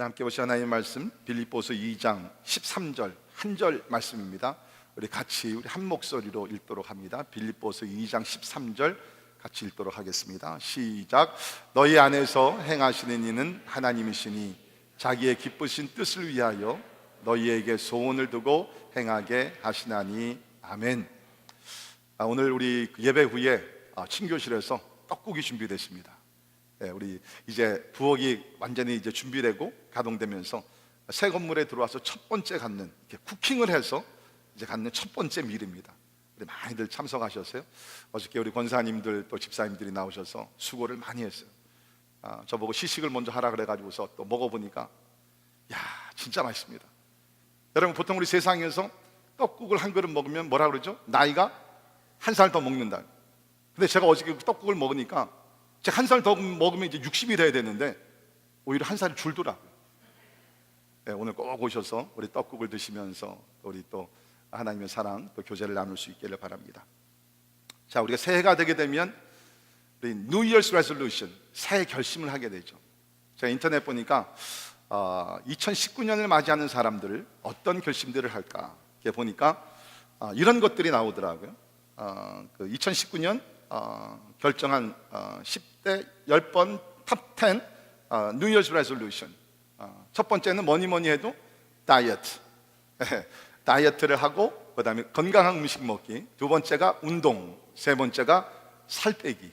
함께 보시 하나님의 말씀 빌립보서 2장 13절 한 절 말씀입니다. 우리 같이 우리 한 목소리로 읽도록 합니다. 빌립보서 2장 13절 같이 읽도록 하겠습니다. 시작. 너희 안에서 행하시는 이는 하나님이시니 자기의 기쁘신 뜻을 위하여 너희에게 소원을 두고 행하게 하시나니 아멘. 오늘 우리 예배 후에 친교실에서 떡국이 준비됐습니다. 우리 이제 부엌이 완전히 이제 준비되고 가동되면서 새 건물에 들어와서 첫 번째 갖는 이렇게 쿠킹을 해서 이제 갖는 첫 번째 밀입니다. 우리 많이들 참석하셨어요. 어저께 우리 권사님들 또 집사님들이 나오셔서 수고를 많이 했어요. 저보고 시식을 먼저 하라 그래가지고서 또 먹어보니까 야 진짜 맛있습니다. 여러분 보통 우리 세상에서 떡국을 한 그릇 먹으면 뭐라 그러죠? 나이가 한 살 더 먹는다. 근데 제가 어저께 떡국을 먹으니까 제가 한 살 더 먹으면 이제 60이 돼야 되는데 오히려 한 살이 줄더라고요. 오늘 꼭 오셔서 우리 떡국을 드시면서 우리 또 하나님의 사랑 또 교제를 나눌 수 있기를 바랍니다. 자, 우리가 새해가 되게 되면 우리 New Year's Resolution, 새해 결심을 하게 되죠. 제가 인터넷 보니까 2019년을 맞이하는 사람들 어떤 결심들을 할까 이렇게 보니까 이런 것들이 나오더라고요. 2019년 결정한 10대 10번 탑 10 New Year's Resolution. 첫 번째는 뭐니 해도 다이어트. 다이어트를 하고 그 다음에 건강한 음식 먹기. 두 번째가 운동. 세 번째가 살 빼기.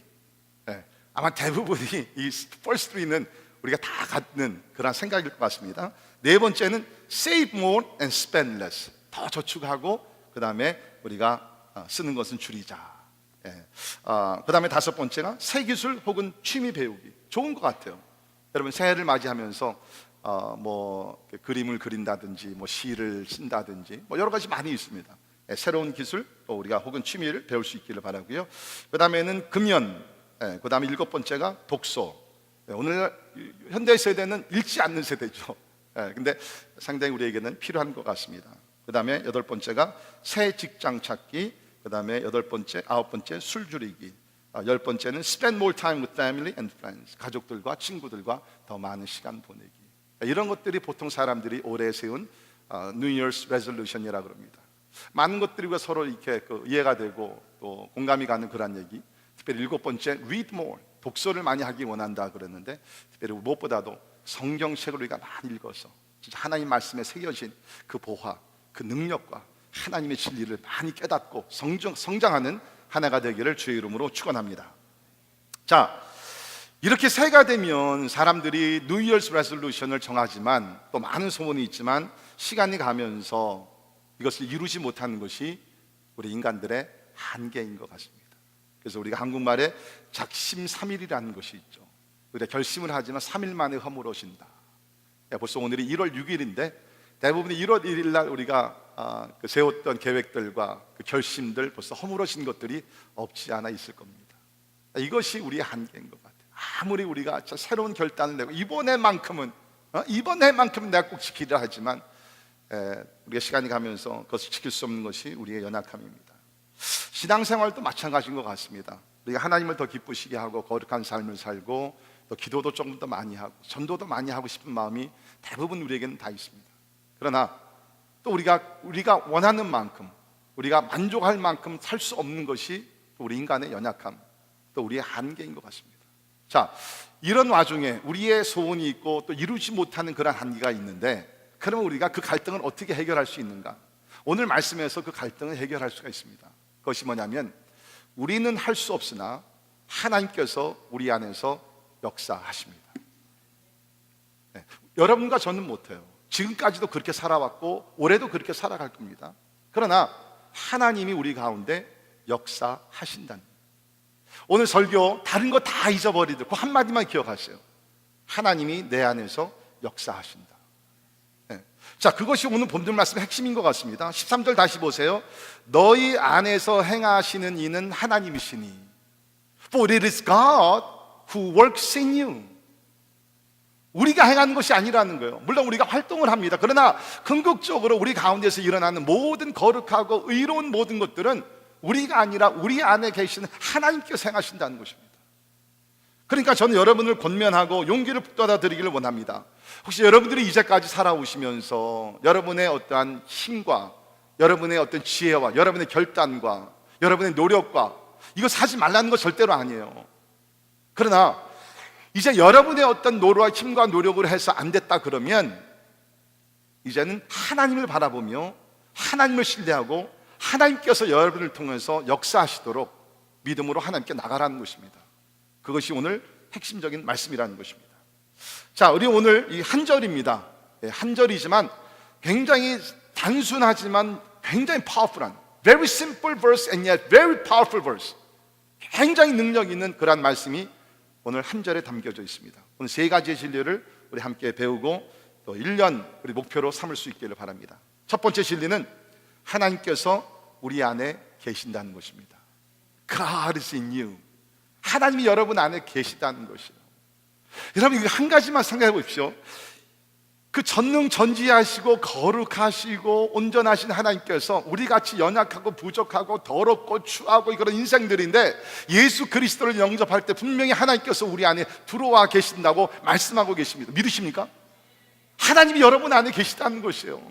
아마 대부분이 이 first three는 우리가 다 갖는 그런 생각일 것 같습니다. 네 번째는 save more and spend less. 더 저축하고 그 다음에 우리가 쓰는 것은 줄이자. 그 다음에 다섯 번째가 새 기술 혹은 취미 배우기. 좋은 것 같아요. 여러분 새해를 맞이하면서 뭐 그림을 그린다든지 뭐 시를 쓴다든지 뭐 여러 가지 많이 있습니다. 새로운 기술 또 우리가 혹은 취미를 배울 수 있기를 바라고요. 그 다음에는 금연, 그 다음에 일곱 번째가 독서. 오늘 현대 세대는 읽지 않는 세대죠. 근데 상당히 우리에게는 필요한 것 같습니다. 그 다음에 여덟 번째가 새 직장 찾기. 그 다음에 여덟 번째, 아홉 번째 술 줄이기. 열 번째는 spend more time with family and friends. 가족들과 친구들과 더 많은 시간 보내기. 이런 것들이 보통 사람들이 올해 세운 New Year's Resolution이라고 합니다. 많은 것들이 서로 이렇게 이해가 되고 또 공감이 가는 그런 얘기. 특별히 일곱 번째 read more. 독서를 많이 하기 원한다 그랬는데 특별히 무엇보다도 성경책을 우리가 많이 읽어서 진짜 하나님 말씀에 새겨진 그 보화, 그 능력과 하나님의 진리를 많이 깨닫고 성장하는 한 해가 되기를 주의 이름으로 축원합니다. 자, 이렇게 새해가 되면 사람들이 New Year's Resolution을 정하지만 또 많은 소문이 있지만 시간이 가면서 이것을 이루지 못하는 것이 우리 인간들의 한계인 것 같습니다. 그래서 우리가 한국말에 작심삼일이라는 것이 있죠. 우리가 결심을 하지만 3일 만에 허물어진다. 벌써 오늘이 1월 6일인데 대부분이 1월 1일 날 우리가 세웠던 계획들과 그 결심들 벌써 허물어진 것들이 없지 않아 있을 겁니다. 이것이 우리의 한계인 것 같아요. 아무리 우리가 새로운 결단을 내고 이번 해만큼은 내가 꼭 지키려 하지만 우리가 시간이 가면서 그것을 지킬 수 없는 것이 우리의 연약함입니다. 신앙생활도 마찬가지인 것 같습니다. 우리가 하나님을 더 기쁘시게 하고 거룩한 삶을 살고 또 기도도 조금 더 많이 하고 전도도 많이 하고 싶은 마음이 대부분 우리에게는 다 있습니다. 그러나 또 우리가 원하는 만큼 우리가 만족할 만큼 살 수 없는 것이 우리 인간의 연약함 또 우리의 한계인 것 같습니다. 자, 이런 와중에 우리의 소원이 있고 또 이루지 못하는 그런 한계가 있는데 그러면 우리가 그 갈등을 어떻게 해결할 수 있는가? 오늘 말씀에서 그 갈등을 해결할 수가 있습니다. 그것이 뭐냐면 우리는 할 수 없으나 하나님께서 우리 안에서 역사하십니다. 여러분과 저는 못해요. 지금까지도 그렇게 살아왔고 올해도 그렇게 살아갈 겁니다. 그러나 하나님이 우리 가운데 역사하신다는 거예요. 오늘 설교 다른 거 다 잊어버리고 그 한마디만 기억하세요. 하나님이 내 안에서 역사하신다. 자, 그것이 오늘 본문 말씀의 핵심인 것 같습니다. 13절 다시 보세요. 너희 안에서 행하시는 이는 하나님이시니 For it is God who works in you. 우리가 행하는 것이 아니라는 거예요. 물론 우리가 활동을 합니다. 그러나 궁극적으로 우리 가운데서 일어나는 모든 거룩하고 의로운 모든 것들은 우리가 아니라 우리 안에 계시는 하나님께서 행하신다는 것입니다. 그러니까 저는 여러분을 권면하고 용기를 북돋아 드리기를 원합니다. 혹시 여러분들이 이제까지 살아오시면서 여러분의 어떠한 힘과 여러분의 어떤 지혜와 여러분의 결단과 여러분의 노력과 이거 사지 말라는 거 절대로 아니에요. 그러나 이제 여러분의 어떤 노력과 힘과 노력을 해서 안 됐다 그러면 이제는 하나님을 바라보며 하나님을 신뢰하고 하나님께서 여러분을 통해서 역사하시도록 믿음으로 하나님께 나가라는 것입니다. 그것이 오늘 핵심적인 말씀이라는 것입니다. 자, 우리 오늘 이 한 절입니다. 한 절이지만 굉장히 단순하지만 굉장히 powerful한, very simple verse and yet very powerful verse. 굉장히 능력 있는 그러한 말씀이 오늘 한 절에 담겨져 있습니다. 오늘 세 가지의 진리를 우리 함께 배우고 또 1년 우리 목표로 삼을 수 있기를 바랍니다. 첫 번째 진리는 하나님께서 우리 안에 계신다는 것입니다. God is in you. 하나님이 여러분 안에 계시다는 것이에요. 여러분 이거 한 가지만 생각해 보십시오. 그 전능전지하시고 거룩하시고 온전하신 하나님께서 우리같이 연약하고 부족하고 더럽고 추하고 그런 인생들인데 예수 그리스도를 영접할 때 분명히 하나님께서 우리 안에 들어와 계신다고 말씀하고 계십니다. 믿으십니까? 하나님이 여러분 안에 계시다는 것이에요.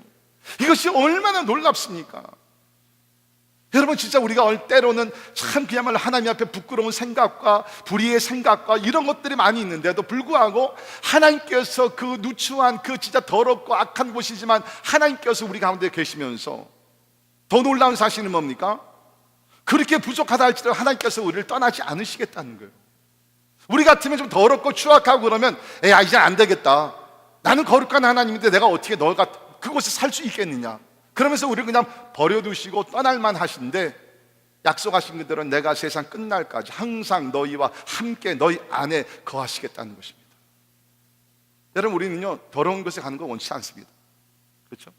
이것이 얼마나 놀랍습니까? 여러분 진짜 우리가 때로는 참 그야말로 하나님 앞에 부끄러운 생각과 불의의 생각과 이런 것들이 많이 있는데도 불구하고 하나님께서 그 누추한 그 진짜 더럽고 악한 곳이지만 하나님께서 우리 가운데 계시면서 더 놀라운 사실은 뭡니까? 그렇게 부족하다 할지라도 하나님께서 우리를 떠나지 않으시겠다는 거예요. 우리 같으면 좀 더럽고 추악하고 그러면 야 이제 안 되겠다. 나는 거룩한 하나님인데 내가 어떻게 너가 그곳에 살 수 있겠느냐. 그러면서 우리를 그냥 버려두시고 떠날만 하신데 약속하신 그대로 내가 세상 끝날까지 항상 너희와 함께 너희 안에 거하시겠다는 것입니다. 여러분 우리는요 더러운 곳에 가는 거 원치 않습니다. 그렇죠?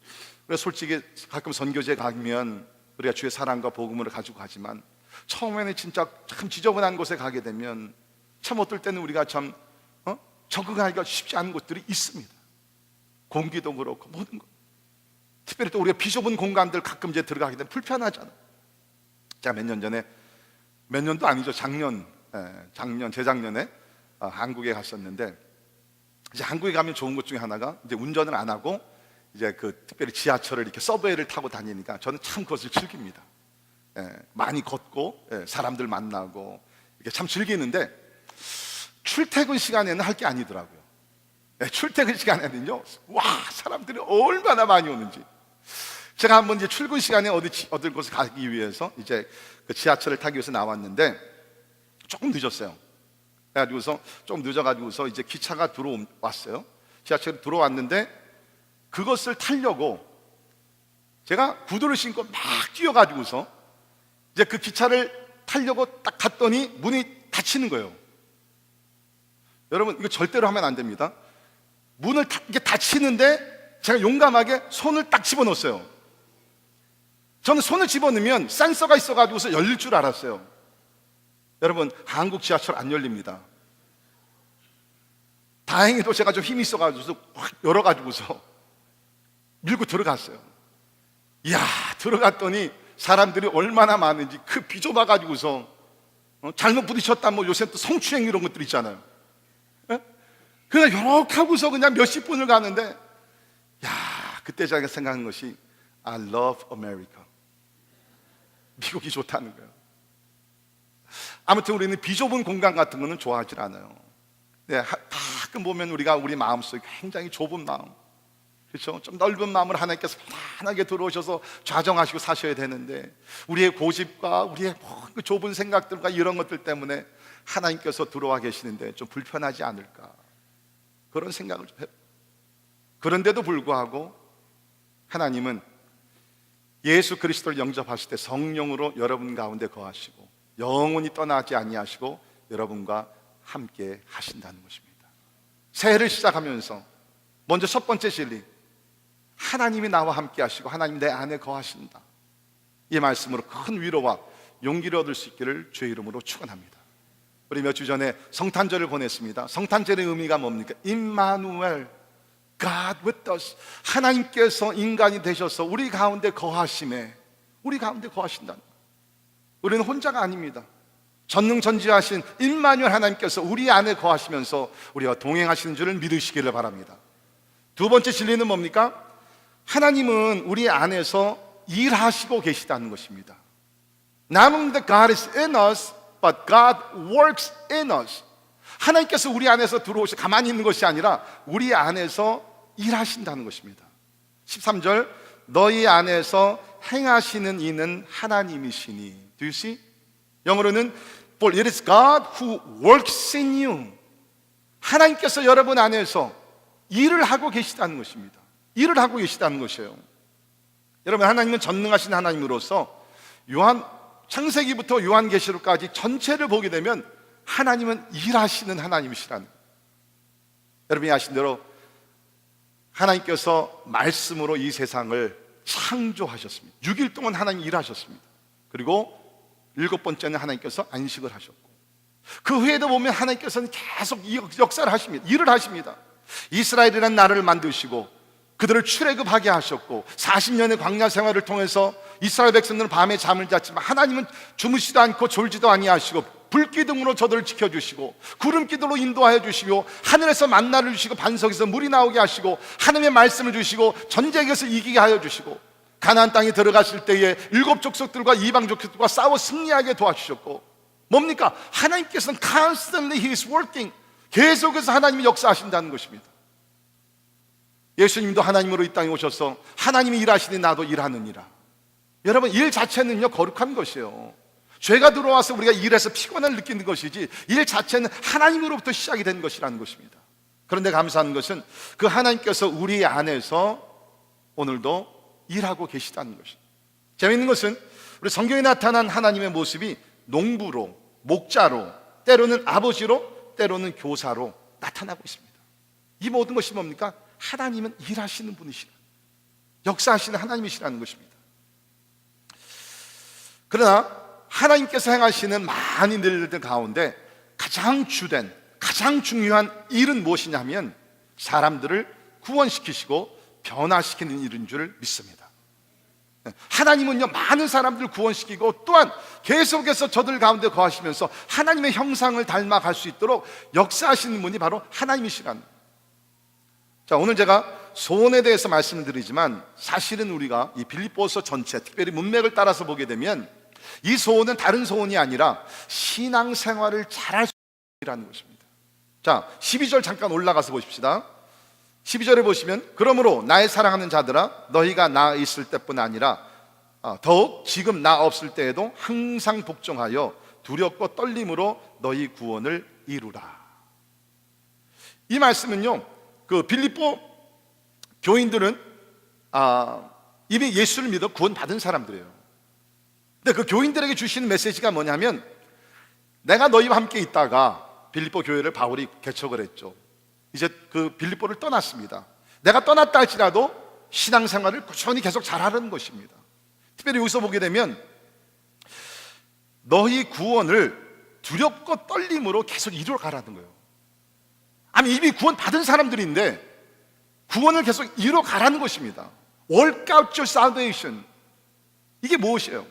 그래서 솔직히 가끔 선교지에 가면 우리가 주의 사랑과 복음을 가지고 가지만 처음에는 진짜 참 지저분한 곳에 가게 되면 참 어떨 때는 우리가 참 적응하기가 쉽지 않은 곳들이 있습니다. 공기도 그렇고 모든 것. 특별히 또 우리가 비좁은 공간들 가끔 이제 들어가게 되면 불편하잖아. 제가 몇 년 전에, 몇 년도 아니죠, 재작년에 한국에 갔었는데, 이제 한국에 가면 좋은 것 중에 하나가 이제 운전을 안 하고 이제 그 특별히 지하철을 이렇게 서브웨이를 타고 다니니까 저는 참 그것을 즐깁니다. 많이 걷고 사람들 만나고 이렇게 참 즐기는데 출퇴근 시간에는 할 게 아니더라고요. 출퇴근 시간에는요, 와 사람들이 얼마나 많이 오는지. 제가 한번 이제 출근 시간에 어딜 곳에 가기 위해서 이제 그 지하철을 타기 위해서 나왔는데 조금 늦었어요. 그래가지고서 좀 늦어가지고서 이제 기차가 들어왔어요. 지하철이 들어왔는데 그것을 타려고 제가 구두를 신고 막 뛰어가지고서 이제 그 기차를 타려고 딱 갔더니 문이 닫히는 거예요. 여러분 이거 절대로 하면 안 됩니다. 문을 이게 닫히는데 제가 용감하게 손을 딱 집어넣었어요. 저는 손을 집어넣으면 센서가 있어가지고서 열릴 줄 알았어요. 여러분 한국 지하철 안 열립니다. 다행히도 제가 좀 힘이 있어가지고 확 열어가지고서 밀고 들어갔어요. 이야 들어갔더니 사람들이 얼마나 많은지 그 비좁아가지고서 잘못 부딪혔다 뭐 요새 또 성추행 이런 것들 있잖아요. 그냥 요렇게 하고서 그냥 몇십 분을 가는데 야 그때 제가 생각한 것이 I love America. 미국이 좋다는 거예요. 아무튼 우리는 비좁은 공간 같은 거는 좋아하지 않아요. 가끔 보면 우리 마음속에 굉장히 좁은 마음, 그렇죠? 좀 넓은 마음을 하나님께서 편안하게 들어오셔서 좌정하시고 사셔야 되는데 우리의 고집과 우리의 그 좁은 생각들과 이런 것들 때문에 하나님께서 들어와 계시는데 좀 불편하지 않을까 그런 생각을 좀 해요. 그런데도 불구하고 하나님은 예수 그리스도를 영접하실 때 성령으로 여러분 가운데 거하시고 영원히 떠나지 아니하시고 여러분과 함께 하신다는 것입니다. 새해를 시작하면서 먼저 첫 번째 진리, 하나님이 나와 함께 하시고 하나님 내 안에 거하신다. 이 말씀으로 큰 위로와 용기를 얻을 수 있기를 주의 이름으로 축원합니다. 우리 몇 주 전에 성탄절을 보냈습니다. 성탄절의 의미가 뭡니까? 임마누엘, God with us. 하나님께서 인간이 되셔서 우리 가운데 거하심에 우리 가운데 거하신다. 우리는 혼자가 아닙니다. 전능전지하신 임마누엘 하나님께서 우리 안에 거하시면서 우리와 동행하시는 줄을 믿으시기를 바랍니다. 두 번째 진리는 뭡니까? 하나님은 우리 안에서 일하시고 계시다는 것입니다. Not only that God is in us, but God works in us. 하나님께서 우리 안에서 들어오시 가만히 있는 것이 아니라 우리 안에서 일하신다는 것입니다. 13절, 너희 안에서 행하시는 이는 하나님이시니. Do you see? 영어로는 For it is God who works in you. 하나님께서 여러분 안에서 일을 하고 계시다는 것입니다. 일을 하고 계시다는 것이에요. 여러분, 하나님은 전능하신 하나님으로서 창세기부터 요한계시록까지 전체를 보게 되면 하나님은 일하시는 하나님이시라는 거예요. 여러분이 아신 대로 하나님께서 말씀으로 이 세상을 창조하셨습니다. 6일 동안 하나님이 일하셨습니다. 그리고 7번째는 하나님께서 안식을 하셨고, 그 후에도 보면 하나님께서는 계속 역사를 하십니다. 일을 하십니다. 이스라엘이라는 나라를 만드시고 그들을 출애굽하게 하셨고, 40년의 광야 생활을 통해서 이스라엘 백성들은 밤에 잠을 잤지만 하나님은 주무시지도 않고 졸지도 아니하시고 불기둥으로 저들을 지켜주시고 구름기둥으로 인도하여 주시고 하늘에서 만나를 주시고 반석에서 물이 나오게 하시고 하나님의 말씀을 주시고 전쟁에서 이기게 하여 주시고 가나안 땅에 들어가실 때에 7 족속들과 이방 족속들과 싸워 승리하게 도와주셨고, 뭡니까? 하나님께서는 constantly He is working, 계속해서 하나님이 역사하신다는 것입니다. 예수님도 하나님으로 이 땅에 오셔서 하나님이 일하시니 나도 일하느니라. 여러분, 일 자체는요 거룩한 것이에요. 죄가 들어와서 우리가 일해서 피곤함을 느끼는 것이지 일 자체는 하나님으로부터 시작이 된 것이라는 것입니다. 그런데 감사한 것은 그 하나님께서 우리 안에서 오늘도 일하고 계시다는 것입니다. 재미있는 것은 우리 성경에 나타난 하나님의 모습이 농부로, 목자로, 때로는 아버지로, 때로는 교사로 나타나고 있습니다. 이 모든 것이 뭡니까? 하나님은 일하시는 분이시라, 역사하시는 하나님이시라는 것입니다. 그러나 하나님께서 행하시는 많은 일들 가운데 가장 주된, 가장 중요한 일은 무엇이냐면 사람들을 구원시키시고 변화시키는 일인 줄 믿습니다. 하나님은요 많은 사람들을 구원시키고 또한 계속해서 저들 가운데 거하시면서 하나님의 형상을 닮아갈 수 있도록 역사하시는 분이 바로 하나님이시라는. 자, 오늘 제가 소원에 대해서 말씀을 드리지만 사실은 우리가 이 빌립보서 전체, 특별히 문맥을 따라서 보게 되면 이 소원은 다른 소원이 아니라 신앙생활을 잘할 수 있라는 것입니다. 자, 12절 잠깐 올라가서 보십시다. 12절에 보시면, 그러므로 나의 사랑하는 자들아, 너희가 나 있을 때뿐 아니라 더욱 지금 나 없을 때에도 항상 복종하여 두렵고 떨림으로 너희 구원을 이루라. 이 말씀은요, 그 빌립보 교인들은 이미 예수를 믿어 구원받은 사람들이에요. 근데 그 교인들에게 주시는 메시지가 뭐냐면, 내가 너희와 함께 있다가 빌립보 교회를 바울이 개척을 했죠. 이제 그 빌립보를 떠났습니다. 내가 떠났다 할지라도 신앙생활을 꾸준히 계속 잘하는 것입니다. 특별히 여기서 보게 되면 너희 구원을 두렵고 떨림으로 계속 이루어 가라는 거예요. 아니, 이미 구원 받은 사람들인데 구원을 계속 이루어 가라는 것입니다. Work out your salvation. 이게 무엇이에요?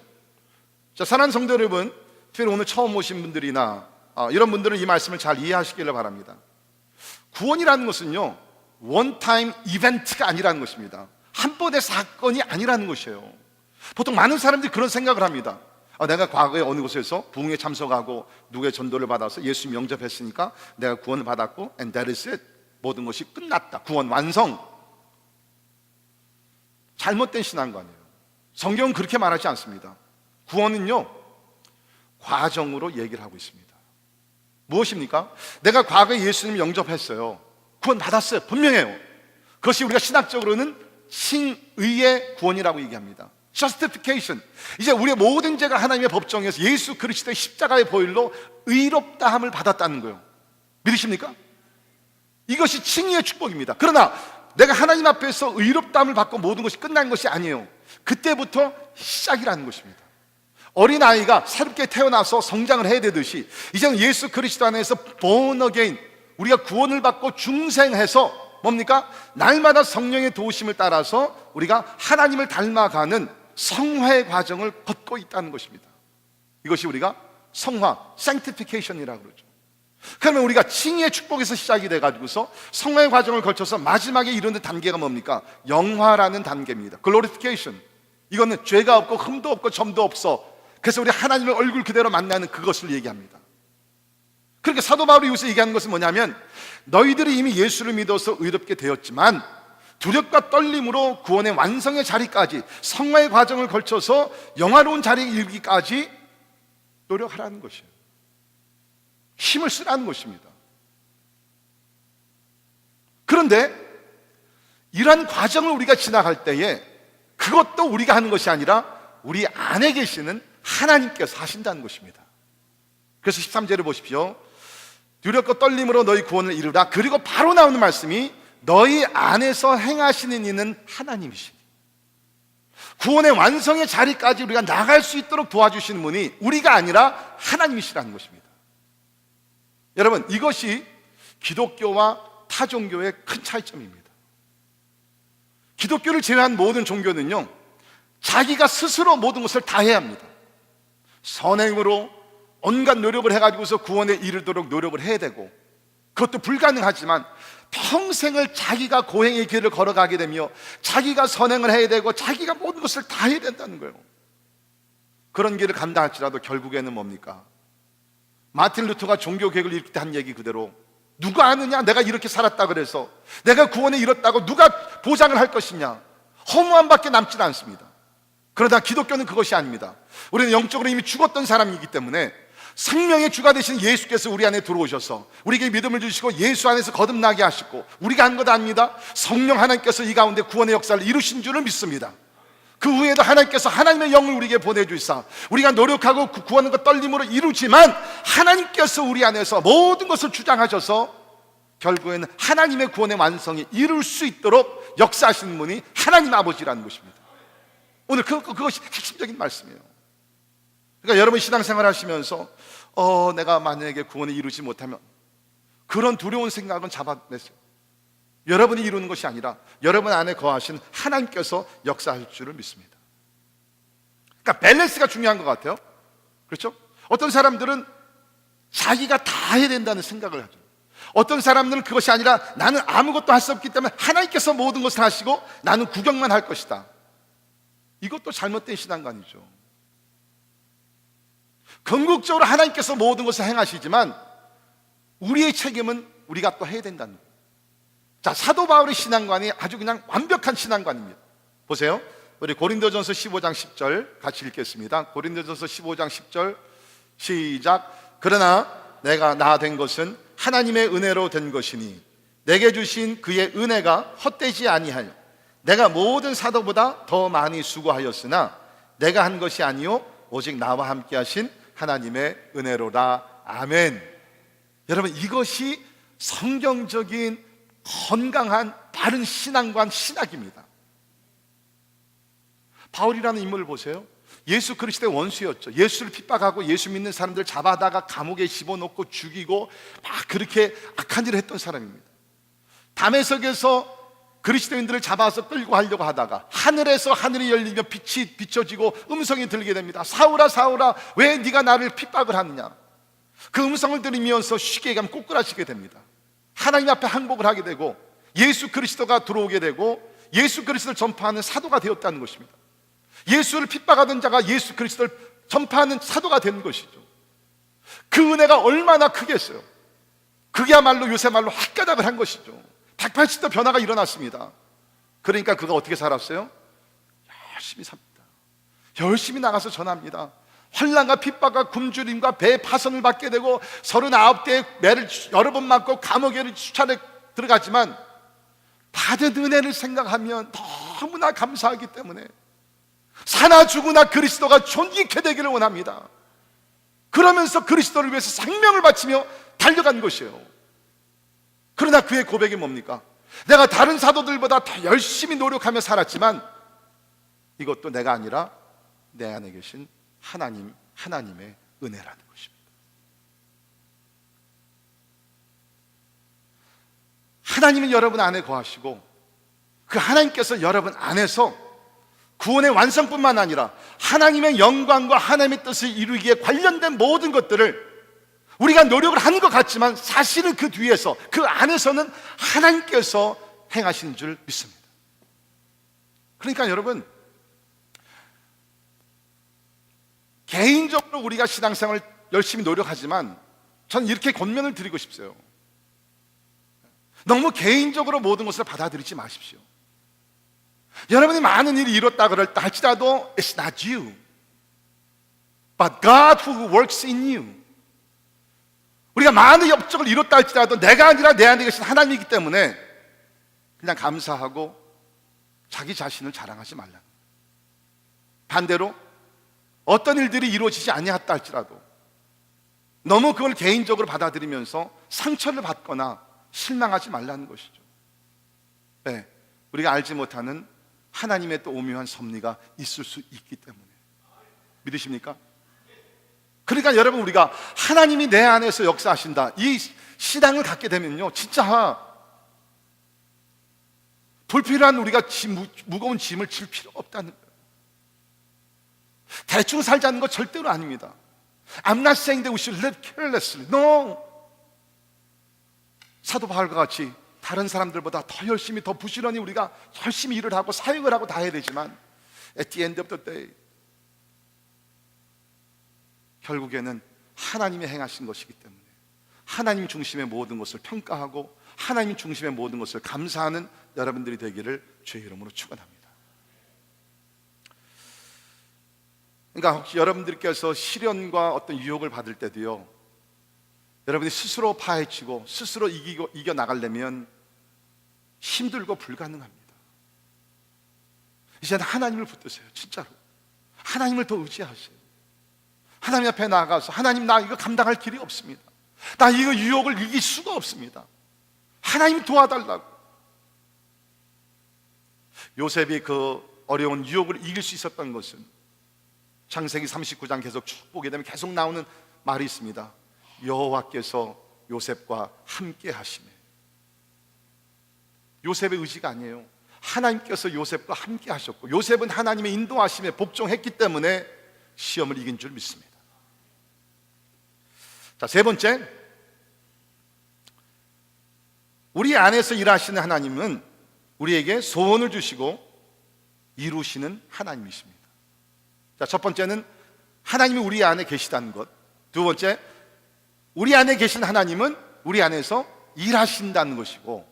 자, 사랑하는 성도 여러분, 특별히 오늘 처음 오신 분들이나 이런 분들은 이 말씀을 잘 이해하시기를 바랍니다. 구원이라는 것은요 원타임 이벤트가 아니라는 것입니다. 한 번의 사건이 아니라는 것이에요. 보통 많은 사람들이 그런 생각을 합니다. 내가 과거에 어느 곳에서 부흥에 참석하고 누구의 전도를 받아서 예수님 영접했으니까 내가 구원을 받았고 and that is it. 모든 것이 끝났다. 구원 완성. 잘못된 신앙관이에요. 성경은 그렇게 말하지 않습니다. 구원은요 과정으로 얘기를 하고 있습니다. 무엇입니까? 내가 과거에 예수님 영접했어요. 구원 받았어요. 분명해요. 그것이 우리가 신학적으로는 칭의의 구원이라고 얘기합니다. Justification. 이제 우리의 모든 죄가 하나님의 법정에서 예수 그리스도의 십자가의 보혈로 의롭다함을 받았다는 거예요. 믿으십니까? 이것이 칭의의 축복입니다. 그러나 내가 하나님 앞에서 의롭다함을 받고 모든 것이 끝난 것이 아니에요. 그때부터 시작이라는 것입니다. 어린아이가 새롭게 태어나서 성장을 해야 되듯이 이제는 예수 그리스도 안에서 born again, 우리가 구원을 받고 중생해서 뭡니까? 날마다 성령의 도우심을 따라서 우리가 하나님을 닮아가는 성화의 과정을 걷고 있다는 것입니다. 이것이 우리가 성화, sanctification이라고 그러죠. 그러면 우리가 칭의의 축복에서 시작이 돼가지고서 성화의 과정을 거쳐서 마지막에 이르는 단계가 뭡니까? 영화라는 단계입니다. glorification. 이거는 죄가 없고 흠도 없고 점도 없어. 그래서 우리 하나님을 얼굴 그대로 만나는 그것을 얘기합니다. 그러니까 사도 바울이 여기서 얘기하는 것은 뭐냐면, 너희들이 이미 예수를 믿어서 의롭게 되었지만 두렵과 떨림으로 구원의 완성의 자리까지, 성화의 과정을 걸쳐서 영화로운 자리에 이르기까지 노력하라는 것이에요. 힘을 쓰라는 것입니다. 그런데 이러한 과정을 우리가 지나갈 때에 그것도 우리가 하는 것이 아니라 우리 안에 계시는 하나님께서 하신다는 것입니다. 그래서 13절을 보십시오. 두렵고 떨림으로 너희 구원을 이루라. 그리고 바로 나오는 말씀이 너희 안에서 행하시는 이는 하나님이시니, 구원의 완성의 자리까지 우리가 나갈 수 있도록 도와주시는 분이 우리가 아니라 하나님이시라는 것입니다. 여러분, 이것이 기독교와 타 종교의 큰 차이점입니다. 기독교를 제외한 모든 종교는요, 자기가 스스로 모든 것을 다 해야 합니다. 선행으로 온갖 노력을 해가지고서 구원에 이르도록 노력을 해야 되고, 그것도 불가능하지만 평생을 자기가 고행의 길을 걸어가게 되며 자기가 선행을 해야 되고 자기가 모든 것을 다 해야 된다는 거예요. 그런 길을 간다 할지라도 결국에는 뭡니까? 마틴 루터가 종교개혁을 일으킬 때 한 얘기 그대로, 누가 아느냐? 내가 이렇게 살았다 그래서 내가 구원에 이뤘다고 누가 보장을 할 것이냐? 허무함밖에 남지 않습니다. 그러나 기독교는 그것이 아닙니다. 우리는 영적으로 이미 죽었던 사람이기 때문에 생명의 주가 되신 예수께서 우리 안에 들어오셔서 우리에게 믿음을 주시고 예수 안에서 거듭나게 하시고, 우리가 한 것 아닙니다. 성령 하나님께서 이 가운데 구원의 역사를 이루신 줄을 믿습니다. 그 후에도 하나님께서 하나님의 영을 우리에게 보내주시사 우리가 노력하고 구하는 것 떨림으로 이루지만 하나님께서 우리 안에서 모든 것을 주장하셔서 결국에는 하나님의 구원의 완성이 이룰 수 있도록 역사하시는 분이 하나님 아버지라는 것입니다. 오늘 그것이 핵심적인 말씀이에요. 그러니까 여러분 신앙생활 하시면서 내가 만약에 구원을 이루지 못하면, 그런 두려운 생각은 잡아내세요. 여러분이 이루는 것이 아니라 여러분 안에 거하신 하나님께서 역사할 줄을 믿습니다. 그러니까 밸런스가 중요한 것 같아요. 그렇죠? 어떤 사람들은 자기가 다 해야 된다는 생각을 하죠. 어떤 사람들은 그것이 아니라 나는 아무것도 할 수 없기 때문에 하나님께서 모든 것을 하시고 나는 구경만 할 것이다. 이것도 잘못된 신앙관이죠. 궁극적으로 하나님께서 모든 것을 행하시지만 우리의 책임은 우리가 또 해야 된다는 거예요. 자, 사도 바울의 신앙관이 아주 그냥 완벽한 신앙관입니다. 보세요. 우리 고린도전서 15장 10절 같이 읽겠습니다. 고린도전서 15장 10절 시작. 그러나 내가 나 된 것은 하나님의 은혜로 된 것이니 내게 주신 그의 은혜가 헛되지 아니하여 내가 모든 사도보다 더 많이 수고하였으나 내가 한 것이 아니요 오직 나와 함께 하신 하나님의 은혜로라. 아멘. 여러분, 이것이 성경적인 건강한 바른 신앙관, 신학입니다. 바울이라는 인물을 보세요. 예수 그리스도의 원수였죠. 예수를 핍박하고 예수 믿는 사람들 잡아다가 감옥에 집어넣고 죽이고 막 그렇게 악한 일을 했던 사람입니다. 다메섹에서 그리스도인들을 잡아서 끌고 가려고 하다가 하늘에서 하늘이 열리며 빛이 비춰지고 음성이 들리게 됩니다. 사울아 사울아 왜 네가 나를 핍박을 하느냐. 그 음성을 들으면서 쉽게 얘기하면 꼬꾸라지게 됩니다. 하나님 앞에 항복을 하게 되고 예수 그리스도가 들어오게 되고 예수 그리스도를 전파하는 사도가 되었다는 것입니다. 예수를 핍박하던 자가 예수 그리스도를 전파하는 사도가 된 것이죠. 그 은혜가 얼마나 크겠어요. 그게야말로 요새 말로 학가닥을 한 것이죠. 180도 변화가 일어났습니다. 그러니까 그가 어떻게 살았어요? 열심히 삽니다. 열심히 나가서 전합니다. 환난과 핍박과 굶주림과 배 파선을 받게 되고 39대의 매를 여러 번 맞고 감옥에 수차례 들어갔지만 받은 은혜를 생각하면 너무나 감사하기 때문에 사나 죽으나 그리스도가 존귀케 되기를 원합니다. 그러면서 그리스도를 위해서 생명을 바치며 달려간 것이에요. 그러나 그의 고백이 뭡니까? 내가 다른 사도들보다 더 열심히 노력하며 살았지만 이것도 내가 아니라 내 안에 계신 하나님의 은혜라는 것입니다. 하나님은 여러분 안에 거하시고 그 하나님께서 여러분 안에서 구원의 완성뿐만 아니라 하나님의 영광과 하나님의 뜻을 이루기에 관련된 모든 것들을 우리가 노력을 하는 것 같지만 사실은 그 뒤에서, 그 안에서는 하나님께서 행하시는 줄 믿습니다. 그러니까 여러분, 개인적으로 우리가 신앙생활을 열심히 노력하지만 저는 이렇게 권면을 드리고 싶어요. 너무 개인적으로 모든 것을 받아들이지 마십시오. 여러분이 많은 일이 이뤘다 그럴다 할지라도 It's not you, but God who works in you. 우리가 많은 업적을 이뤘다 할지라도 내가 아니라 내 안에 계신 하나님이기 때문에 그냥 감사하고 자기 자신을 자랑하지 말라. 반대로 어떤 일들이 이루어지지 아니했다 할지라도 너무 그걸 개인적으로 받아들이면서 상처를 받거나 실망하지 말라는 것이죠. 네, 우리가 알지 못하는 하나님의 또 오묘한 섭리가 있을 수 있기 때문에. 믿으십니까? 그러니까 여러분, 우리가 하나님이 내 안에서 역사하신다, 이 신앙을 갖게 되면요, 진짜 불필요한 우리가 무거운 짐을 질 필요가 없다는 거예요. 대충 살자는 거 절대로 아닙니다. I'm not saying that we should live carelessly. No. 사도 바울과 같이 다른 사람들보다 더 열심히, 더 부지런히 우리가 열심히 일을 하고 사역을 하고 다 해야 되지만 at the end of the day 결국에는 하나님이 행하신 것이기 때문에 하나님 중심의 모든 것을 평가하고 하나님 중심의 모든 것을 감사하는 여러분들이 되기를 주의 이름으로 축원합니다. 그러니까 혹시 여러분들께서 시련과 어떤 유혹을 받을 때도요, 여러분이 스스로 파헤치고 스스로 이겨 나가려면 힘들고 불가능합니다. 이제는 하나님을 붙드세요. 진짜로 하나님을 더 의지하세요. 하나님 앞에 나가서 하나님, 나 이거 감당할 길이 없습니다. 나 이거 유혹을 이길 수가 없습니다. 하나님 도와달라고. 요셉이 그 어려운 유혹을 이길 수 있었던 것은 창세기 39장 계속 쭉 보게 되면 계속 나오는 말이 있습니다. 여호와께서 요셉과 함께 하시네. 요셉의 의지가 아니에요. 하나님께서 요셉과 함께 하셨고 요셉은 하나님의 인도하심에 복종했기 때문에 시험을 이긴 줄 믿습니다. 자, 세 번째, 우리 안에서 일하시는 하나님은 우리에게 소원을 주시고 이루시는 하나님이십니다. 자, 첫 번째는 하나님이 우리 안에 계시다는 것. 두 번째, 우리 안에 계신 하나님은 우리 안에서 일하신다는 것이고,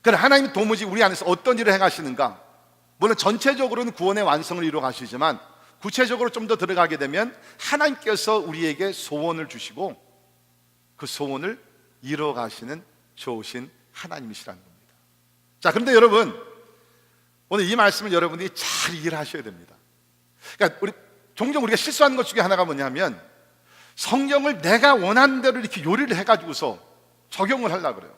그럼 하나님이 도무지 우리 안에서 어떤 일을 행하시는가? 물론 전체적으로는 구원의 완성을 이루어 가시지만 구체적으로 좀 더 들어가게 되면 하나님께서 우리에게 소원을 주시고 그 소원을 이루어 가시는 좋으신 하나님이시라는 겁니다. 자, 그런데 여러분, 오늘 이 말씀을 여러분이 잘 이해를 하셔야 됩니다. 그러니까 종종 우리가 실수하는 것 중에 하나가 뭐냐면 성경을 내가 원하는 대로 이렇게 요리를 해가지고서 적용을 하려고 그래요.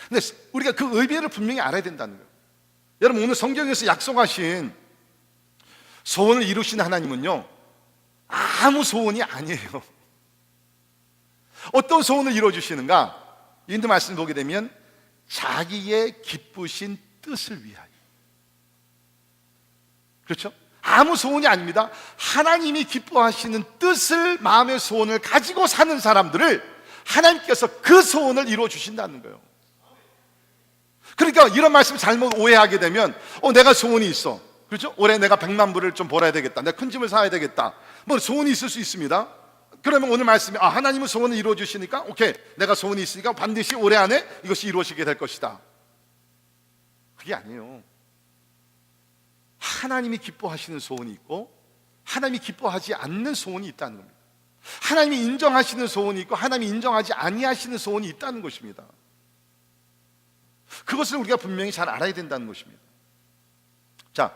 근데 우리가 그 의미를 분명히 알아야 된다는 거예요. 여러분, 오늘 성경에서 약속하신 소원을 이루시는 하나님은요, 아무 소원이 아니에요. 어떤 소원을 이루어주시는가? 인도 말씀을 보게 되면 자기의 기쁘신 뜻을 위하여. 그렇죠? 아무 소원이 아닙니다. 하나님이 기뻐하시는 뜻을, 마음의 소원을 가지고 사는 사람들을 하나님께서 그 소원을 이루어주신다는 거예요. 그러니까 이런 말씀 잘못 오해하게 되면 내가 소원이 있어. 그렇죠? 올해 내가 100만 불을 좀 벌어야 되겠다. 내가 큰 집을 사야 되겠다. 뭐 소원이 있을 수 있습니다. 그러면 오늘 말씀이 하나님은 소원을 이루어 주시니까 오케이, 내가 소원이 있으니까 반드시 올해 안에 이것이 이루어지게 될 것이다. 그게 아니에요. 하나님이 기뻐하시는 소원이 있고 하나님이 기뻐하지 않는 소원이 있다는 겁니다. 하나님이 인정하시는 소원이 있고 하나님이 인정하지 아니하시는 소원이 있다는 것입니다. 그것을 우리가 분명히 잘 알아야 된다는 것입니다. 자,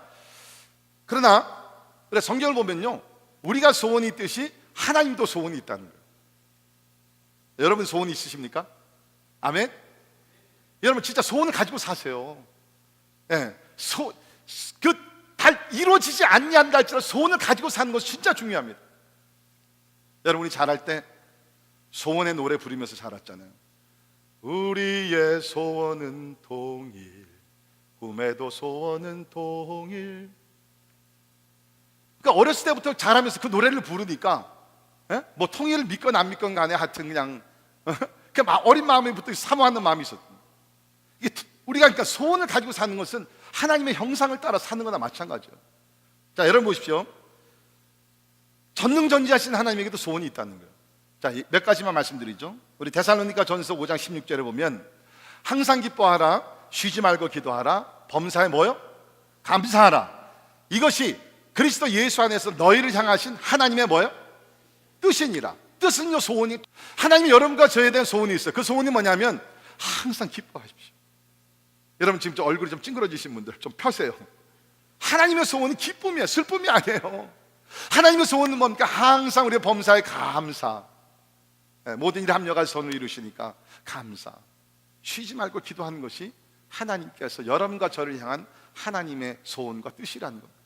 그러나 성경을 보면요, 우리가 소원이 있듯이 하나님도 소원이 있다는 거예요. 여러분 소원이 있으십니까? 아멘? 여러분 진짜 소원을 가지고 사세요. 예, 다 이루어지지 않는다 할지라도 소원을 가지고 사는 것이 진짜 중요합니다. 여러분이 잘할 때 소원의 노래 부르면서 자랐잖아요. 우리의 소원은 통일, 꿈에도 소원은 동일. 그러니까 어렸을 때부터 자라면서 그 노래를 부르니까 뭐 통일을 믿건 안 믿건 간에 하여튼 그냥 어린 마음에부터 사모하는 마음이 있었던. 이게 우리가 그러니까 소원을 가지고 사는 것은 하나님의 형상을 따라 사는 거나 마찬가지예요. 자, 여러분 보십시오. 전능전지하신 하나님에게도 소원이 있다는 거예요. 자, 몇 가지만 말씀드리죠. 우리 데살로니가 전서 5장 16절에 보면 항상 기뻐하라, 쉬지 말고 기도하라, 범사에 뭐요? 감사하라. 이것이 그리스도 예수 안에서 너희를 향하신 하나님의 뭐요? 뜻이니라. 뜻은요, 소원이. 하나님이 여러분과 저에 대한 소원이 있어요. 그 소원이 뭐냐면 항상 기뻐하십시오. 여러분 지금 얼굴이 좀 찡그러지신 분들 좀 펴세요. 하나님의 소원은 기쁨이에요. 슬픔이 아니에요. 하나님의 소원은 뭡니까? 항상 우리의 범사에 감사. 모든 일에 합력할 선을 이루시니까 감사. 쉬지 말고 기도하는 것이 하나님께서 여러분과 저를 향한 하나님의 소원과 뜻이라는 겁니다.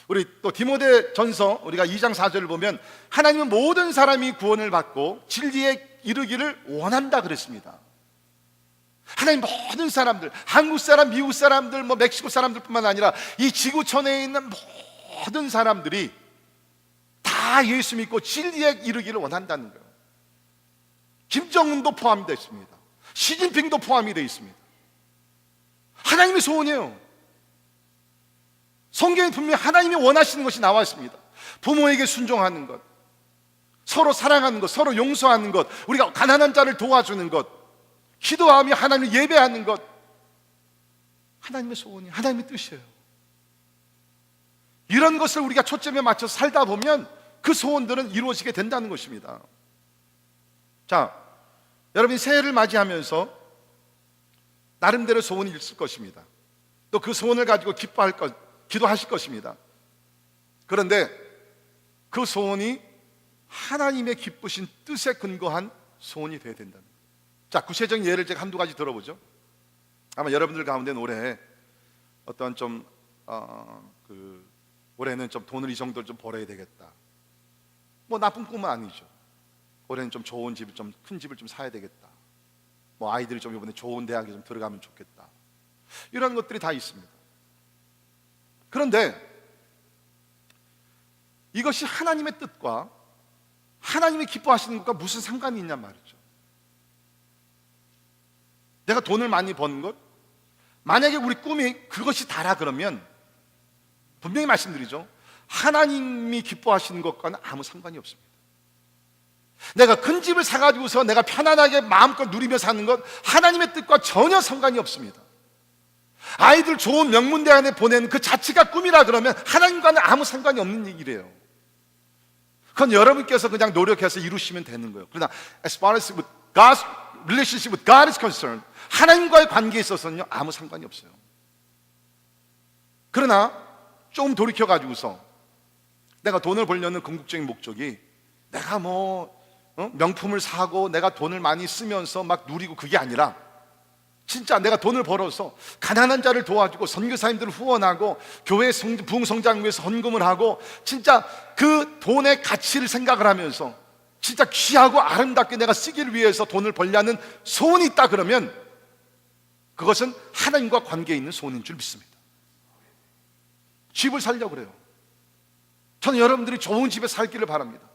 우리 또 디모데 전서 우리가 2장 4절을 보면 하나님은 모든 사람이 구원을 받고 진리에 이르기를 원한다 그랬습니다. 하나님 모든 사람들, 한국 사람, 미국 사람들, 뭐 멕시코 사람들뿐만 아니라 이 지구촌에 있는 모든 사람들이 다 예수 믿고 진리에 이르기를 원한다는 거예요. 김정은도 포함되어 있습니다. 시진핑도 포함이 되어 있습니다. 하나님의 소원이에요. 성경에 분명히 하나님이 원하시는 것이 나와 있습니다. 부모에게 순종하는 것, 서로 사랑하는 것, 서로 용서하는 것, 우리가 가난한 자를 도와주는 것, 기도하며 하나님을 예배하는 것, 하나님의 소원이, 하나님의 뜻이에요. 이런 것을 우리가 초점에 맞춰 살다 보면 그 소원들은 이루어지게 된다는 것입니다. 자, 여러분이 새해를 맞이하면서 나름대로 소원이 있을 것입니다. 또 그 소원을 가지고 기뻐할 것, 기도하실 것입니다. 그런데 그 소원이 하나님의 기쁘신 뜻에 근거한 소원이 되어야 된다는 거예요. 자, 구체적인 예를 제가 한두 가지 들어보죠. 아마 여러분들 가운데는 올해 어떤 좀 올해는 좀 돈을 이 정도를 좀 벌어야 되겠다, 뭐 나쁜 꿈은 아니죠. 올해는 좀 좋은 집을, 좀 큰 집을 좀 사야 되겠다, 뭐 아이들이 좀 이번에 좋은 대학에 좀 들어가면 좋겠다, 이런 것들이 다 있습니다. 그런데 이것이 하나님의 뜻과 하나님이 기뻐하시는 것과 무슨 상관이 있냔 말이죠. 내가 돈을 많이 버는 것, 만약에 우리 꿈이 그것이 다라 그러면 분명히 말씀드리죠, 하나님이 기뻐하시는 것과는 아무 상관이 없습니다. 내가 큰 집을 사가지고서 내가 편안하게 마음껏 누리며 사는 것, 하나님의 뜻과 전혀 상관이 없습니다. 아이들 좋은 명문대학에 보내는 그 자체가 꿈이라 그러면 하나님과는 아무 상관이 없는 일이에요. 그건 여러분께서 그냥 노력해서 이루시면 되는 거예요. 그러나 as far as with God's relationship with God is concerned, 하나님과의 관계에 있어서는요 아무 상관이 없어요. 그러나 조금 돌이켜가지고서 내가 돈을 벌려는 궁극적인 목적이 내가 명품을 사고 내가 돈을 많이 쓰면서 막 누리고 그게 아니라 진짜 내가 돈을 벌어서 가난한 자를 도와주고 선교사님들을 후원하고 교회 부흥성장을 위해서 헌금을 하고 진짜 그 돈의 가치를 생각을 하면서 진짜 귀하고 아름답게 내가 쓰기를 위해서 돈을 벌려는 소원이 있다 그러면 그것은 하나님과 관계에 있는 소원인 줄 믿습니다. 집을 살려고 그래요. 저는 여러분들이 좋은 집에 살기를 바랍니다.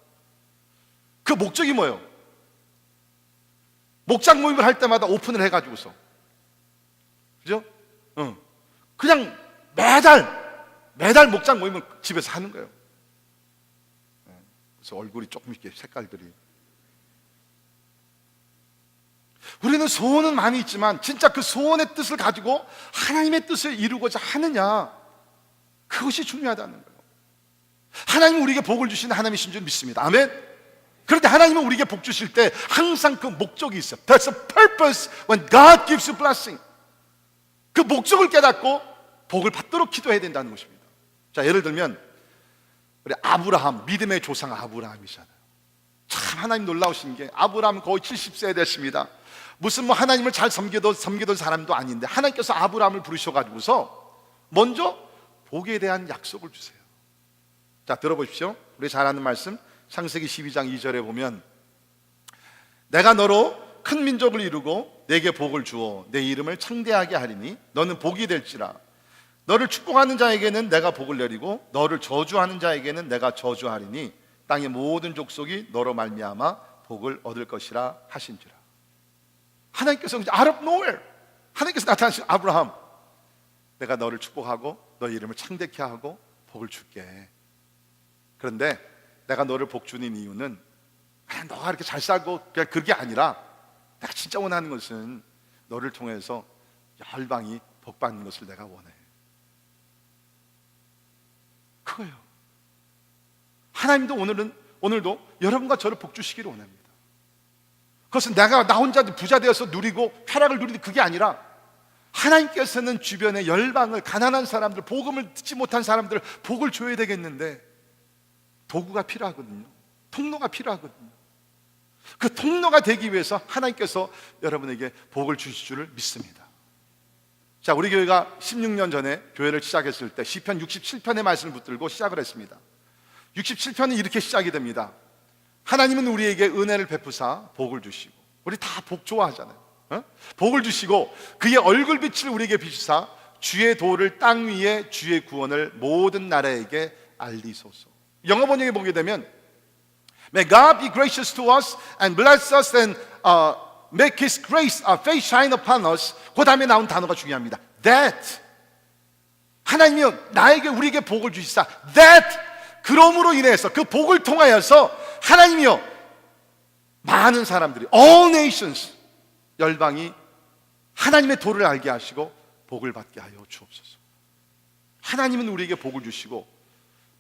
그 목적이 뭐예요? 목장 모임을 할 때마다 오픈을 해가지고서, 그죠? 그냥 매달 목장 모임을 집에서 하는 거예요. 그래서 얼굴이 조금 이렇게 색깔들이. 우리는 소원은 많이 있지만 진짜 그 소원의 뜻을 가지고 하나님의 뜻을 이루고자 하느냐, 그것이 중요하다는 거예요. 하나님은 우리에게 복을 주시는 하나님이신 줄 믿습니다. 아멘. 그런데 하나님은 우리에게 복 주실 때 항상 그 목적이 있어요. There's a purpose when God gives you blessing. 그 목적을 깨닫고 복을 받도록 기도해야 된다는 것입니다. 자, 예를 들면 우리 아브라함, 믿음의 조상 아브라함이잖아요. 참 하나님 놀라우신 게 아브라함은 거의 70세 됐습니다. 무슨 하나님을 잘 섬기던 사람도 아닌데 하나님께서 아브라함을 부르셔가지고서 먼저 복에 대한 약속을 주세요. 자, 들어보십시오. 우리 잘 아는 말씀 창세기 12장 2절에 보면 내가 너로 큰 민족을 이루고 내게 복을 주어 내 이름을 창대하게 하리니 너는 복이 될지라. 너를 축복하는 자에게는 내가 복을 내리고 너를 저주하는 자에게는 내가 저주하리니 땅의 모든 족속이 너로 말미암아 복을 얻을 것이라 하신지라. 하나님께서 out of nowhere 하나님께서 나타나신 아브라함, 내가 너를 축복하고 너의 이름을 창대케 하고 복을 줄게. 그런데 내가 너를 복 주는 이유는 그냥 너가 이렇게 잘 살고 그냥 그게 아니라 내가 진짜 원하는 것은 너를 통해서 열방이 복 받는 것을 내가 원해. 그거예요. 하나님도 오늘도 여러분과 저를 복 주시기를 원합니다. 그것은 내가 나 혼자 부자 되어서 누리고 쾌락을 누리는 그게 아니라 하나님께서는 주변의 열방을, 가난한 사람들, 복음을 듣지 못한 사람들 복을 줘야 되겠는데 도구가 필요하거든요. 통로가 필요하거든요. 그 통로가 되기 위해서 하나님께서 여러분에게 복을 주실 줄을 믿습니다. 자, 우리 교회가 16년 전에 교회를 시작했을 때 시편 67편의 말씀을 붙들고 시작을 했습니다. 67편은 이렇게 시작이 됩니다. 하나님은 우리에게 은혜를 베푸사 복을 주시고, 우리 다 복 좋아하잖아요. 복을 주시고 그의 얼굴빛을 우리에게 비추사 주의 도를 땅 위에 주의 구원을 모든 나라에게 알리소서. 영어 번역에 보게 되면 May God be gracious to us and bless us and make His grace, face shine upon us. 그 다음에 나온 단어가 중요합니다. That 하나님이요 나에게 우리에게 복을 주시사 That 그럼으로 인해서 그 복을 통하여서 하나님이요 많은 사람들이 all nations 열방이 하나님의 도를 알게 하시고 복을 받게 하여 주옵소서. 하나님은 우리에게 복을 주시고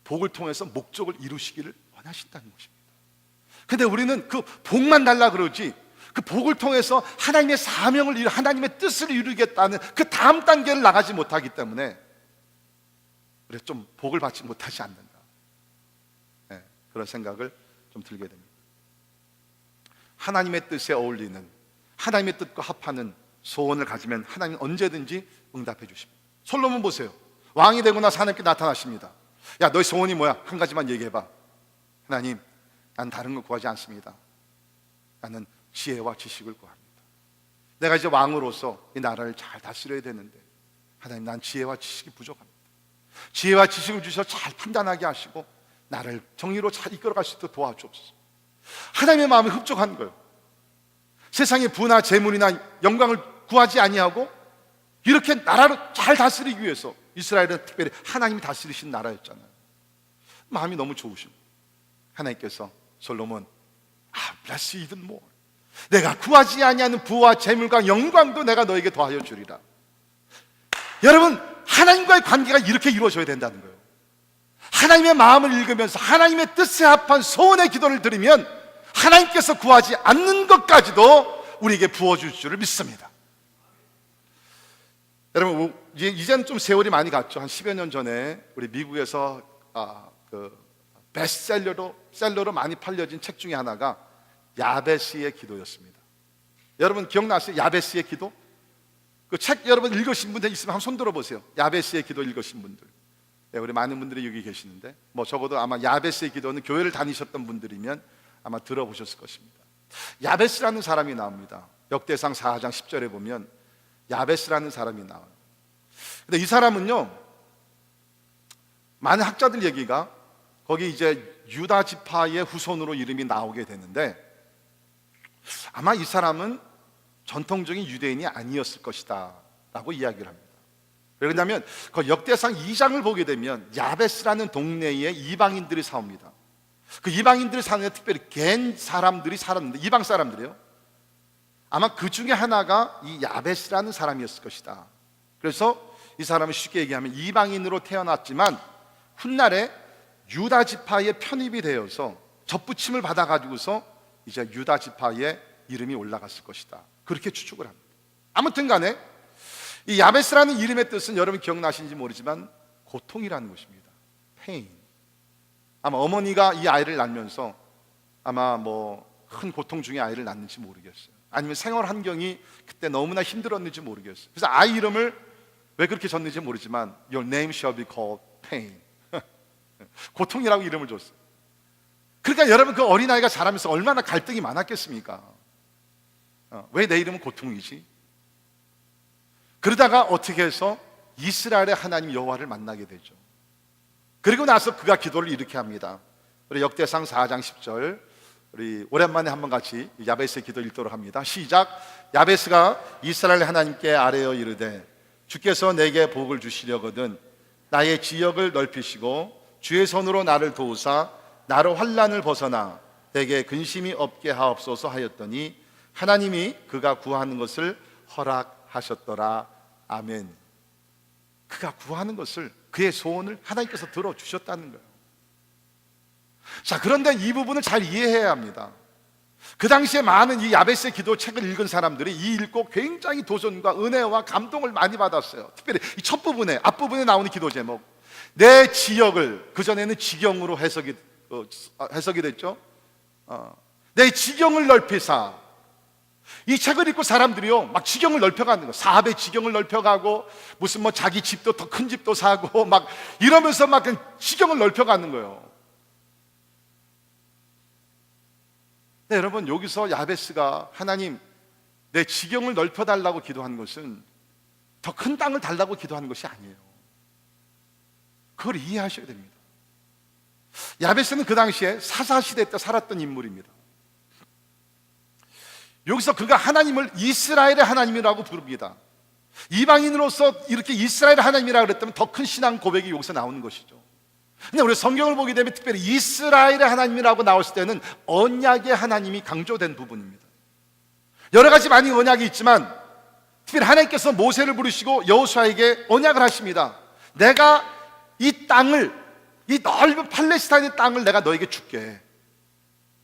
복을 통해서 목적을 이루시기를 원하신다는 것입니다. 근데 우리는 그 복만 달라 그러지 그 복을 통해서 하나님의 사명을 이루, 하나님의 뜻을 이루겠다는 그 다음 단계를 나가지 못하기 때문에 그래 좀 복을 받지 못하지 않는다. 네, 그런 생각을 좀 들게 됩니다. 하나님의 뜻에 어울리는, 하나님의 뜻과 합하는 소원을 가지면 하나님은 언제든지 응답해 주십니다. 솔로몬 보세요. 왕이 되고 나서 하나님께 나타나십니다. 야, 너의 소원이 뭐야? 한 가지만 얘기해봐. 하나님, 난 다른 거 구하지 않습니다. 나는 지혜와 지식을 구합니다. 내가 이제 왕으로서 이 나라를 잘 다스려야 되는데 하나님, 난 지혜와 지식이 부족합니다. 지혜와 지식을 주셔서 잘 판단하게 하시고 나를 정의로 잘 이끌어갈 수 있도록 도와주옵소서. 하나님의 마음이 흡족한 거예요. 세상의 부나 재물이나 영광을 구하지 아니하고 이렇게 나라를 잘 다스리기 위해서 이스라엘은 특별히 하나님이 다스리신 나라였잖아요. 마음이 너무 좋으시고 하나님께서 솔로몬, bless you even more. 내가 구하지 아니하는 부와 재물과 영광도 내가 너에게 더하여 주리라. 여러분, 하나님과의 관계가 이렇게 이루어져야 된다는 거예요. 하나님의 마음을 읽으면서 하나님의 뜻에 합한 소원의 기도를 드리면 하나님께서 구하지 않는 것까지도 우리에게 부어줄 줄을 믿습니다. 여러분, 이제는 좀 세월이 많이 갔죠. 한 10여 년 전에 우리 미국에서 베스트셀러로 많이 팔려진 책 중에 하나가 야베스의 기도였습니다. 여러분 기억나세요? 야베스의 기도? 그 책 여러분 읽으신 분들 있으면 한번 손 들어보세요. 야베스의 기도 읽으신 분들. 네, 우리 많은 분들이 여기 계시는데 적어도 아마 야베스의 기도는 교회를 다니셨던 분들이면 아마 들어보셨을 것입니다. 야베스라는 사람이 나옵니다. 역대상 4장 10절에 보면 야베스라는 사람이 나와요. 근데 이 사람은요, 많은 학자들 얘기가 거기 이제 유다 지파의 후손으로 이름이 나오게 되는데 아마 이 사람은 전통적인 유대인이 아니었을 것이다 라고 이야기를 합니다. 왜냐하면 그 역대상 2장을 보게 되면 야베스라는 동네에 이방인들이 사옵니다. 그 이방인들이 사는 데 특별히 겐 사람들이 살았는데, 이방 사람들이에요. 아마 그 중에 하나가 이 야베스라는 사람이었을 것이다. 그래서 이 사람은 쉽게 얘기하면 이방인으로 태어났지만 훗날에 유다 지파에 편입이 되어서 접붙임을 받아가지고서 이제 유다 지파의 이름이 올라갔을 것이다. 그렇게 추측을 합니다. 아무튼 간에 이 야베스라는 이름의 뜻은 여러분 기억나시는지 모르지만 고통이라는 것입니다. pain. 아마 어머니가 이 아이를 낳으면서 아마 큰 고통 중에 아이를 낳는지 모르겠어요. 아니면 생활 환경이 그때 너무나 힘들었는지 모르겠어요. 그래서 아이 이름을 왜 그렇게 졌는지 모르지만 Your name shall be called pain. 고통이라고 이름을 줬어요. 그러니까 여러분 그 어린아이가 자라면서 얼마나 갈등이 많았겠습니까? 왜 내 이름은 고통이지? 그러다가 어떻게 해서 이스라엘의 하나님 여호와를 만나게 되죠. 그리고 나서 그가 기도를 이렇게 합니다. 우리 역대상 4장 10절, 우리 오랜만에 한번 같이 야베스의 기도 읽도록 합니다. 시작. 야베스가 이스라엘 하나님께 아뢰어 이르되 주께서 내게 복을 주시려거든 나의 지역을 넓히시고 주의 손으로 나를 도우사 나로 환난을 벗어나 내게 근심이 없게 하옵소서 하였더니 하나님이 그가 구하는 것을 허락하셨더라. 아멘. 그가 구하는 것을, 그의 소원을 하나님께서 들어주셨다는 거예요. 자, 그런데 이 부분을 잘 이해해야 합니다. 그 당시에 많은 이 야베스의 기도 책을 읽은 사람들이 이 읽고 굉장히 도전과 은혜와 감동을 많이 받았어요. 특별히 이 첫 부분에, 앞부분에 나오는 기도 제목, 내 지역을, 그전에는 지경으로 해석이 됐죠. 내 지경을 넓히사. 이 책을 읽고 사람들이요 막 지경을 넓혀가는 거예요. 사업의 지경을 넓혀가고 무슨 뭐 자기 집도 더 큰 집도 사고 막 이러면서 막 지경을 넓혀가는 거예요. 네, 여러분, 여기서 야베스가 하나님 내 지경을 넓혀달라고 기도한 것은 더 큰 땅을 달라고 기도하는 것이 아니에요. 그걸 이해하셔야 됩니다. 야베스는 그 당시에 사사시대 때 살았던 인물입니다. 여기서 그가 하나님을 이스라엘의 하나님이라고 부릅니다. 이방인으로서 이렇게 이스라엘의 하나님이라고 그랬다면 더 큰 신앙 고백이 여기서 나오는 것이죠. 근데 우리 성경을 보게 되면 특별히 이스라엘의 하나님이라고 나왔을 때는 언약의 하나님이 강조된 부분입니다. 여러 가지 많은 언약이 있지만 특별히 하나님께서 모세를 부르시고 여호수아에게 언약을 하십니다. 내가 이 땅을, 이 넓은 팔레스타인의 땅을 내가 너에게 줄게.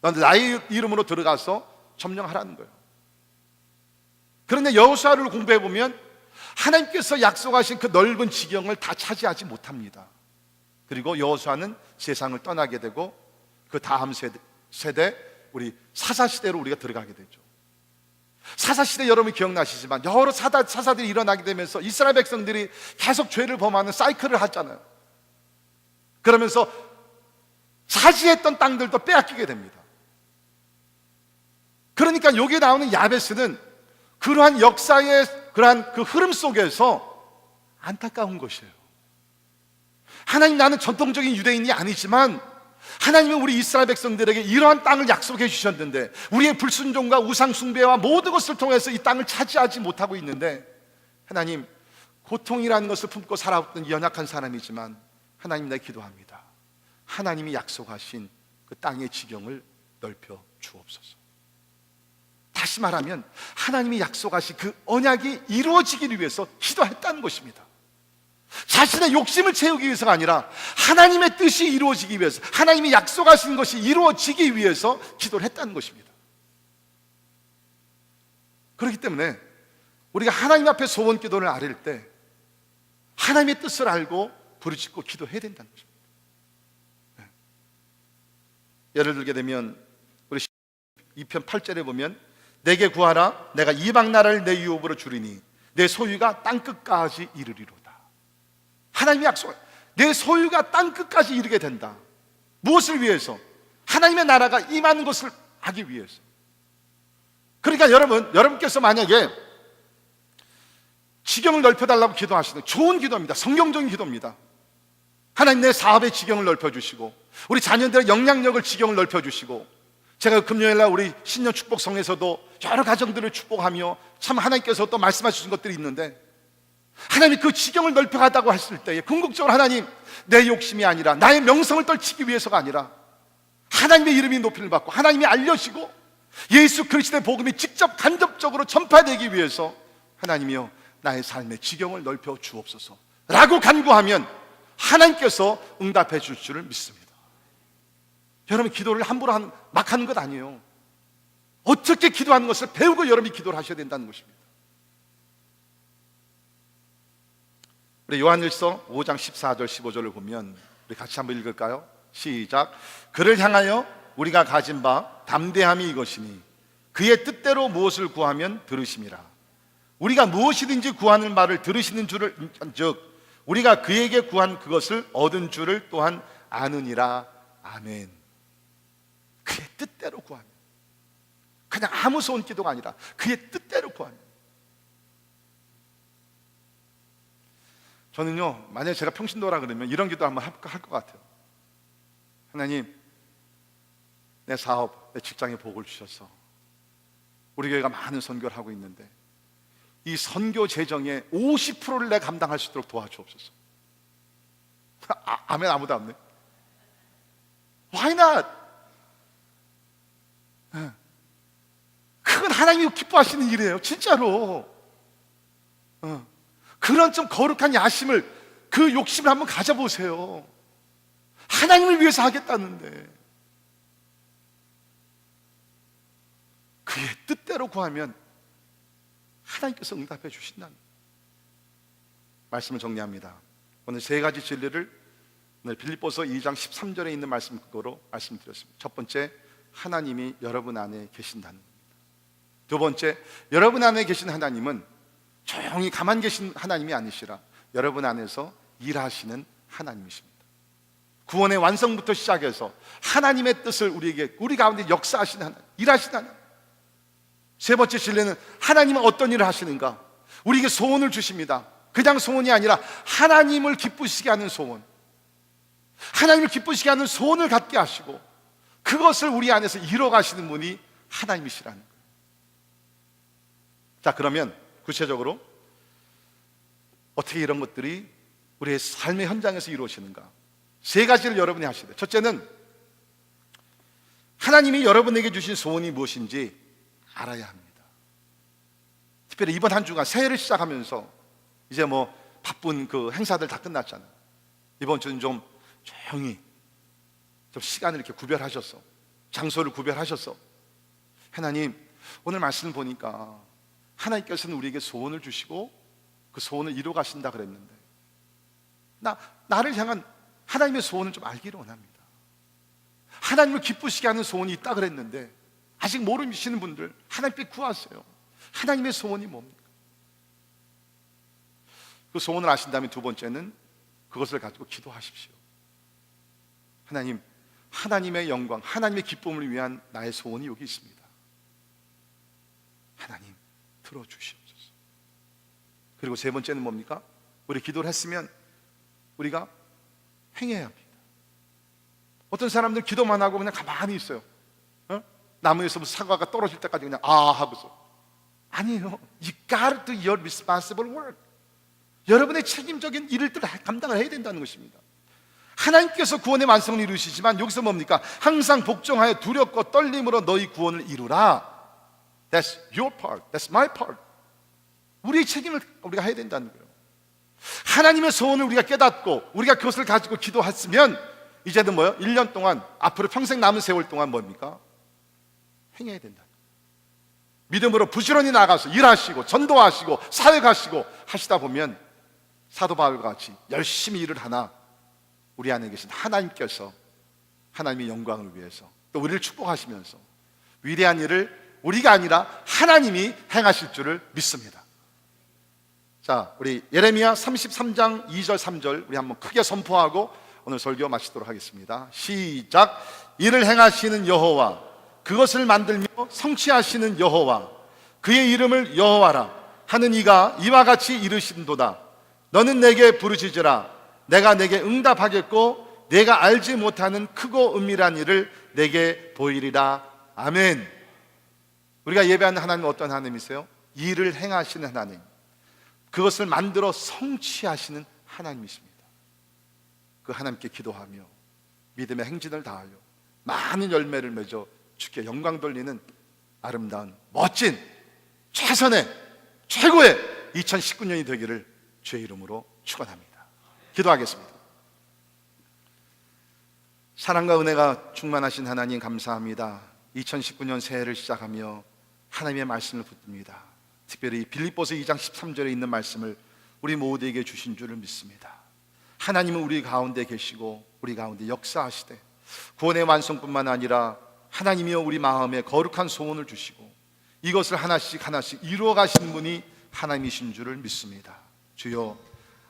넌 나의 이름으로 들어가서 점령하라는 거예요. 그런데 여호수아를 공부해 보면 하나님께서 약속하신 그 넓은 지경을 다 차지하지 못합니다. 그리고 여호수아는 세상을 떠나게 되고 그 다음 세대 우리 사사시대로 우리가 들어가게 되죠. 사사시대 여러분 기억나시지만 여러 사사들이 일어나게 되면서 이스라엘 백성들이 계속 죄를 범하는 사이클을 하잖아요. 그러면서 차지했던 땅들도 빼앗기게 됩니다. 그러니까 여기에 나오는 야베스는 그러한 역사의 그러한 그 흐름 속에서 안타까운 것이에요. 하나님, 나는 전통적인 유대인이 아니지만 하나님은 우리 이스라엘 백성들에게 이러한 땅을 약속해 주셨는데 우리의 불순종과 우상 숭배와 모든 것을 통해서 이 땅을 차지하지 못하고 있는데 하나님, 고통이라는 것을 품고 살아왔던 연약한 사람이지만 하나님, 내가 기도합니다. 하나님이 약속하신 그 땅의 지경을 넓혀 주옵소서. 다시 말하면 하나님이 약속하신 그 언약이 이루어지기를 위해서 기도했다는 것입니다. 자신의 욕심을 채우기 위해서가 아니라 하나님의 뜻이 이루어지기 위해서, 하나님이 약속하신 것이 이루어지기 위해서 기도를 했다는 것입니다. 그렇기 때문에 우리가 하나님 앞에 소원 기도를 아뢰을 때 하나님의 뜻을 알고 부르짖고 기도해야 된다는 것입니다. 네. 예를 들게 되면 우리 2편 8절에 보면 내게 구하라 내가 이방 나라를 내 유업으로 주리니 내 소유가 땅끝까지 이르리로다. 하나님이 약속해요. 내 소유가 땅끝까지 이르게 된다. 무엇을 위해서? 하나님의 나라가 임하는 것을 하기 위해서. 그러니까 여러분께서 만약에 지경을 넓혀달라고 기도하시는 좋은 기도입니다. 성경적인 기도입니다. 하나님, 내 사업의 지경을 넓혀주시고 우리 자녀들의 영향력을 지경을 넓혀주시고, 제가 금요일날 우리 신년 축복성에서도 여러 가정들을 축복하며 참 하나님께서 또 말씀하신 것들이 있는데, 하나님이 그 지경을 넓혀가다고 했을 때에 궁극적으로 하나님, 내 욕심이 아니라 나의 명성을 떨치기 위해서가 아니라 하나님의 이름이 높임을 받고 하나님이 알려지고 예수 그리스도의 복음이 직접 간접적으로 전파되기 위해서 하나님이여 나의 삶의 지경을 넓혀 주옵소서 라고 간구하면 하나님께서 응답해 줄 줄을 믿습니다. 여러분, 기도를 함부로 막 하는 것 아니에요. 어떻게 기도하는 것을 배우고 여러분이 기도를 하셔야 된다는 것입니다. 우리 요한일서 5장 14절 15절을 보면 우리 같이 한번 읽을까요? 시작. 그를 향하여 우리가 가진 바 담대함이 이것이니 그의 뜻대로 무엇을 구하면 들으심이라. 우리가 무엇이든지 구하는 말을 들으시는 줄을 즉 우리가 그에게 구한 그것을 얻은 줄을 또한 아느니라. 아멘. 그의 뜻대로 구하면, 그냥 아무 소원 기도가 아니라 그의 뜻대로 구하면. 저는요, 만약에 제가 평신도라 그러면 이런 기도 한번 할 것 같아요. 하나님, 내 사업, 내 직장에 복을 주셔서 우리 교회가 많은 선교를 하고 있는데 이 선교 재정의 50%를 내가 감당할 수 있도록 도와주옵소서. 아멘. 아무도 안 해. Why not? 그건 하나님이 기뻐하시는 일이에요, 진짜로. 그런 좀 거룩한 야심을, 그 욕심을 한번 가져보세요. 하나님을 위해서 하겠다는데 그의 뜻대로 구하면 하나님께서 응답해 주신다는 말씀을 정리합니다. 오늘 세 가지 진리를 오늘 빌립보서 2장 13절에 있는 말씀 그거로 말씀드렸습니다. 첫 번째, 하나님이 여러분 안에 계신다는 겁니다. 두 번째, 여러분 안에 계신 하나님은 조용히 가만 계신 하나님이 아니시라 여러분 안에서 일하시는 하나님이십니다. 구원의 완성부터 시작해서 하나님의 뜻을 우리 가운데 역사하시는 하나님, 일하시는 하나님. 세 번째 진리는 하나님은 어떤 일을 하시는가? 우리에게 소원을 주십니다. 그냥 소원이 아니라 하나님을 기쁘시게 하는 소원, 하나님을 기쁘시게 하는 소원을 갖게 하시고 그것을 우리 안에서 이뤄가시는 분이 하나님이시라는 거예요. 자, 그러면 구체적으로 어떻게 이런 것들이 우리의 삶의 현장에서 이루어지는가? 세 가지를 여러분이 하셔야 돼요. 첫째는 하나님이 여러분에게 주신 소원이 무엇인지 알아야 합니다. 특별히 이번 한 주간 새해를 시작하면서 이제 뭐 바쁜 그 행사들 다 끝났잖아요. 이번 주는 좀 조용히 좀 시간을 이렇게 구별하셔서, 장소를 구별하셔서, 하나님, 오늘 말씀을 보니까 하나님께서는 우리에게 소원을 주시고 그 소원을 이루어 가신다 그랬는데 나를 향한 하나님의 소원을 좀 알기를 원합니다. 하나님을 기쁘시게 하는 소원이 있다 그랬는데 아직 모르시는 분들 하나님께 구하세요. 하나님의 소원이 뭡니까? 그 소원을 아신다면 두 번째는 그것을 가지고 기도하십시오. 하나님, 하나님의 영광, 하나님의 기쁨을 위한 나의 소원이 여기 있습니다. 하나님, 들어주시옵소서. 그리고 세 번째는 뭡니까? 우리 기도를 했으면 우리가 행해야 합니다. 어떤 사람들 기도만 하고 그냥 가만히 있어요. 나무에서 사과가 떨어질 때까지 그냥 하고서. 아니에요. You gotta do your responsible work. 여러분의 책임적인 일을 감당을 해야 된다는 것입니다. 하나님께서 구원의 완성을 이루시지만 여기서 뭡니까? 항상 복종하여 두렵고 떨림으로 너희 구원을 이루라. That's your part. That's my part. 우리의 책임을 우리가 해야 된다는 거예요. 하나님의 소원을 우리가 깨닫고 우리가 그것을 가지고 기도했으면 이제는 뭐요? 1년 동안, 앞으로 평생 남은 세월 동안 뭡니까? 행해야 된다. 믿음으로 부지런히 나가서 일하시고 전도하시고 사역하시고 하시다 보면 사도 바울과 같이 열심히 일을 하나 우리 안에 계신 하나님께서 하나님의 영광을 위해서 또 우리를 축복하시면서 위대한 일을 우리가 아니라 하나님이 행하실 줄을 믿습니다. 자, 우리 예레미야 33장 2절 3절 우리 한번 크게 선포하고 오늘 설교 마치도록 하겠습니다. 시작. 이를 행하시는 여호와, 그것을 만들며 성취하시는 여호와, 그의 이름을 여호와라 하는 이가 이와 같이 이르신도다. 너는 내게 부르짖으라. 내가 내게 응답하겠고 내가 알지 못하는 크고 은밀한 일을 내게 보이리라. 아멘. 우리가 예배하는 하나님은 어떤 하나님이세요? 일을 행하시는 하나님, 그것을 만들어 성취하시는 하나님이십니다. 그 하나님께 기도하며 믿음의 행진을 다하여 많은 열매를 맺어 주께 영광 돌리는 아름다운 멋진 최선의 최고의 2019년이 되기를 주의 이름으로 축원합니다. 기도하겠습니다. 사랑과 은혜가 충만하신 하나님 감사합니다. 2019년 새해를 시작하며 하나님의 말씀을 붙듭니다. 특별히 빌립보서 2장 13절에 있는 말씀을 우리 모두에게 주신 줄을 믿습니다. 하나님은 우리 가운데 계시고 우리 가운데 역사하시되 구원의 완성뿐만 아니라 하나님이여 우리 마음에 거룩한 소원을 주시고 이것을 하나씩 하나씩 이루어 가시는 분이 하나님이신 줄을 믿습니다. 주여,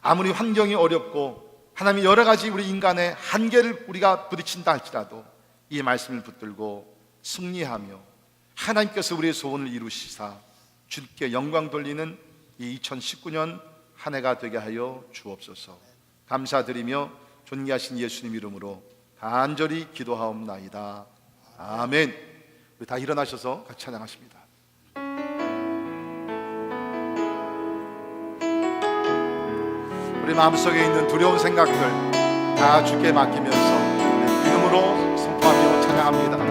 아무리 환경이 어렵고 하나님이 여러 가지 우리 인간의 한계를 우리가 부딪힌다 할지라도 이 말씀을 붙들고 승리하며 하나님께서 우리의 소원을 이루시사 주께 영광 돌리는 이 2019년 한 해가 되게 하여 주옵소서. 감사드리며 존귀하신 예수님 이름으로 간절히 기도하옵나이다. 아멘. 우리 다 일어나셔서 같이 찬양하십니다. 우리 마음속에 있는 두려운 생각들 다 주께 맡기면서 믿음으로 선포하며 찬양합니다.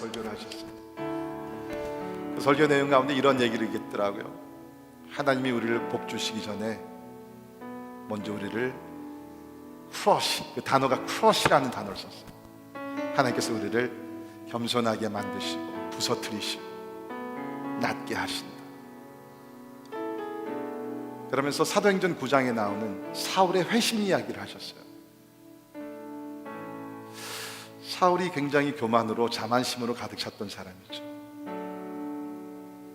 설교를 하셨어요. 그 설교 내용 가운데 이런 얘기를 했더라고요. 하나님이 우리를 복 주시기 전에 먼저 우리를 크러쉬, 그 단어가 크러쉬라는 단어를 썼어요. 하나님께서 우리를 겸손하게 만드시고 부서뜨리시고 낮게 하신다. 그러면서 사도행전 9장에 나오는 사울의 회심 이야기를 하셨어요. 사울이 굉장히 교만으로 자만심으로 가득 찼던 사람이죠.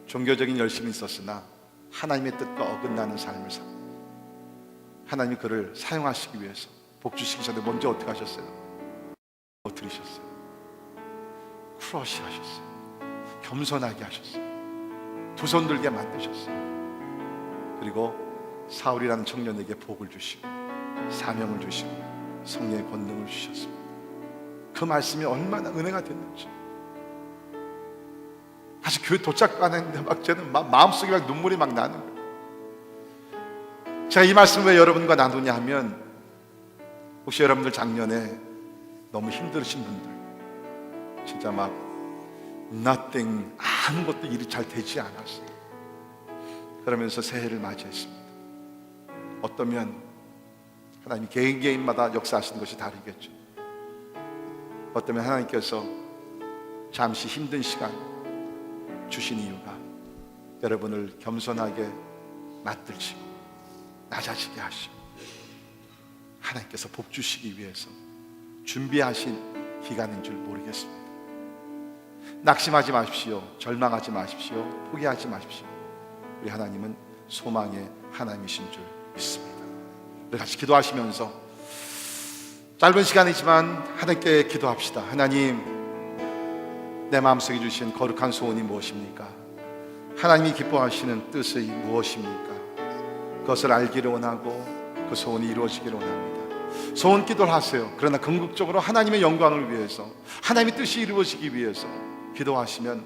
종교적인 열심이 있었으나 하나님의 뜻과 어긋나는 삶을 살고, 하나님이 그를 사용하시기 위해서 복 주시기 전에 먼저 어떻게 하셨어요? 드리셨어요. 크러쉬 하셨어요. 겸손하게 하셨어요. 두 손 들게 만드셨어요. 그리고 사울이라는 청년에게 복을 주시고 사명을 주시고 성령의 권능을 주셨습니다. 그 말씀이 얼마나 은혜가 됐는지. 다시 교회 도착하는데 막 저는 마음속에 막 눈물이 막 나는 거예요. 제가 이 말씀을 왜 여러분과 나누냐 하면, 혹시 여러분들 작년에 너무 힘들으신 분들, 진짜 막 nothing, 아무것도 일이 잘 되지 않았어요. 그러면서 새해를 맞이했습니다. 어떠면 하나님이 개인마다 역사하시는 것이 다르겠죠. 어떠면 하나님께서 잠시 힘든 시간 주신 이유가 여러분을 겸손하게 만들시고 낮아지게 하시고 하나님께서 복 주시기 위해서 준비하신 기간인 줄 모르겠습니다. 낙심하지 마십시오. 절망하지 마십시오. 포기하지 마십시오. 우리 하나님은 소망의 하나님이신 줄 믿습니다. 우리 같이 기도하시면서 짧은 시간이지만 하나님께 기도합시다. 하나님, 내 마음속에 주신 거룩한 소원이 무엇입니까? 하나님이 기뻐하시는 뜻이 무엇입니까? 그것을 알기를 원하고 그 소원이 이루어지기를 원합니다. 소원 기도를 하세요. 그러나 궁극적으로 하나님의 영광을 위해서, 하나님의 뜻이 이루어지기 위해서 기도하시면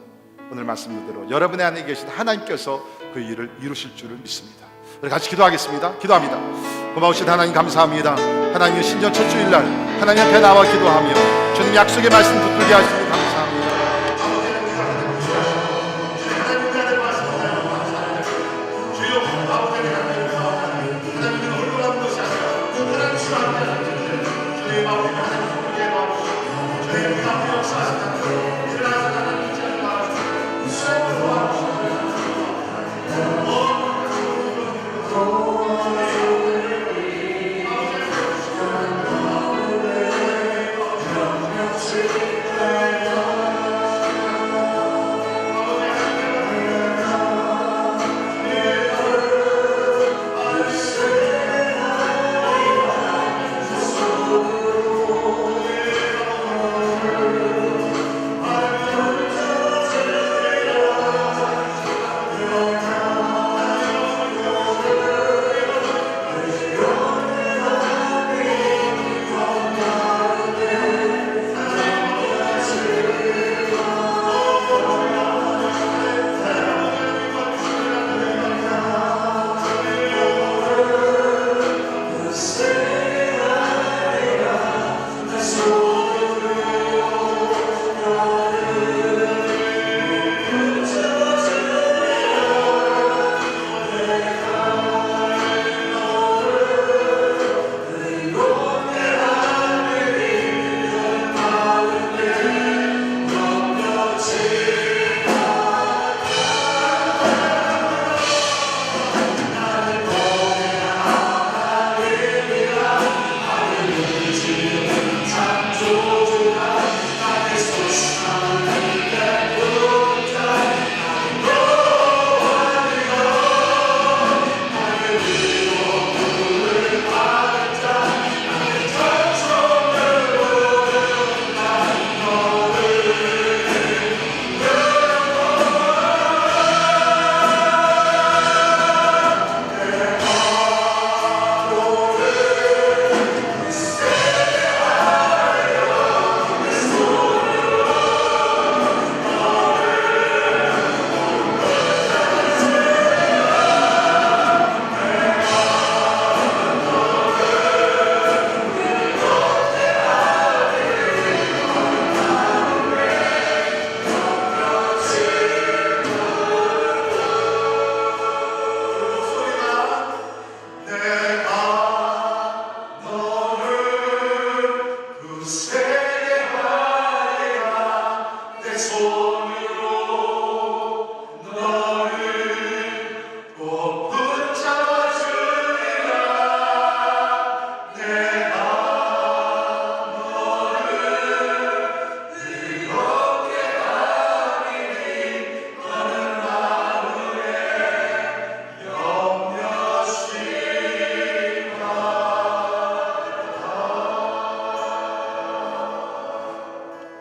오늘 말씀대로 여러분의 안에 계신 하나님께서 그 일을 이루실 줄을 믿습니다. 우리 같이 기도하겠습니다. 기도합니다. 고마우신 하나님 감사합니다. 하나님의 신년 첫 주일날 하나님 앞에 나와 기도하며 주님 약속의 말씀 붙들게 하시니 감사합니다.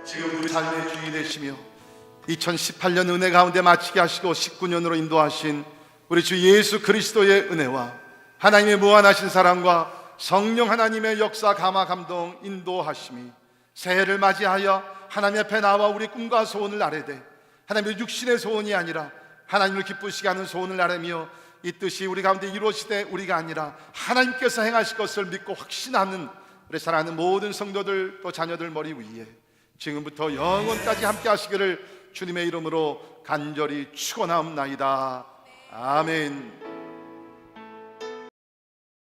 지금 우리 삶의 주인이 되시며 2018년 은혜 가운데 마치게 하시고 19년으로 인도하신 우리 주 예수 그리스도의 은혜와 하나님의 무한하신 사랑과 성령 하나님의 역사 감화 감동 인도하심이 새해를 맞이하여 하나님 앞에 나와 우리 꿈과 소원을 아뢰되 하나님의 육신의 소원이 아니라 하나님을 기쁘시게 하는 소원을 아뢰며 이 뜻이 우리 가운데 이루어지되 우리가 아니라 하나님께서 행하실 것을 믿고 확신하는 우리 사랑하는 모든 성도들 또 자녀들 머리 위에 지금부터 영원까지 함께 하시기를 주님의 이름으로 간절히 축원하옵나이다. 아멘.